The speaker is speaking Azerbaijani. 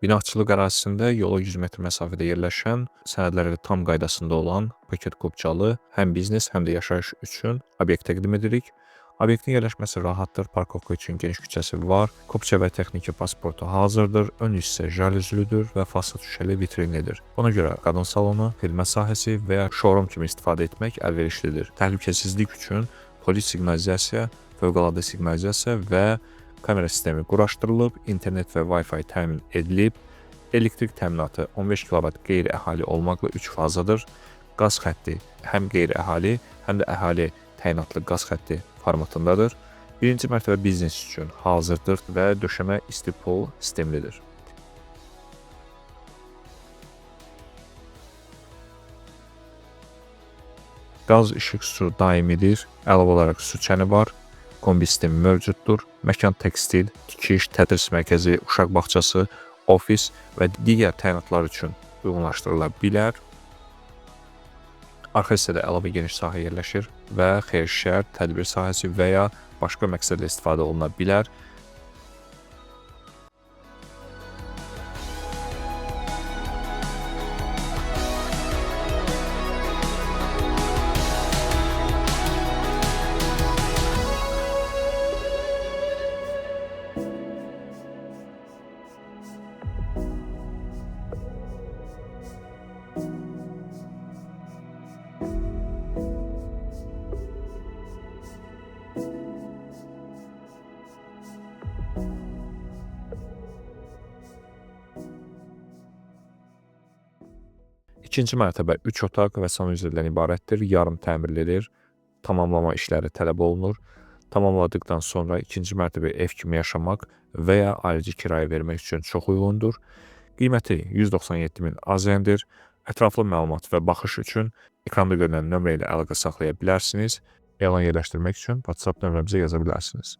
Binaçılıq ərazisində yola 100 metr məsafədə yerləşən, sənədləri tam qaydasında olan Paket Kopçalı həm biznes, həm də yaşayış üçün obyekt təqdim edirik. Obyektin yerləşməsi rahatdır, parkovka üçün geniş küçəsi var, Kopça və texniki pasportu hazırdır, ön hissə jalüzlüdür və fasad şüşəli vitrinlidir. Buna görə qadın salonu, xidmət sahəsi və ya showroom kimi istifadə etmək əlverişlidir. Təhlükəsizlik üçün polis siqnalizasiya, fövqəladə siqnalizasiya və kamera sistemi quraşdırılıb, internet və Wi-Fi təmin edilib, elektrik təminatı 15 kW qeyri-əhali olmaqla 3 fazadır. Qaz xətti həm qeyri-əhali, həm də əhali təyinatlı qaz xətti formatındadır. Birinci mərtəbə biznes üçün hazırdır və döşəmə isti pol sistemlidir. Qaz, işıq, su daimidir. Əlavə olaraq su çəni var. Kombi sistemi mövcuddur. Məkan tekstil, tikiş, tədris mərkəzi, uşaq bağçası, ofis və digər təyinatlar üçün uyğunlaşdırıla bilər. Arxa hissədə əlavə geniş sahə yerləşir və xeyir-şər, tədbir sahəsi və ya başqa məqsədlə istifadə oluna bilər. İkinci mərtəbə 3 otaq və sanuzeldən ibarətdir. Yarım təmirlidir. Tamamlama işləri tələb olunur. Tamamladıqdan sonra ikinci mərtəbə ev kimi yaşamaq və ya ayrıca kirayə vermək üçün çox uyğundur. Qiyməti 197.000 AZN-dir. Ətraflı məlumat və baxış üçün ekranda görünən nömrə ilə əlaqə saxlaya bilərsiniz. Elan yerləşdirmək üçün WhatsApp nömrəmizə yaza bilərsiniz.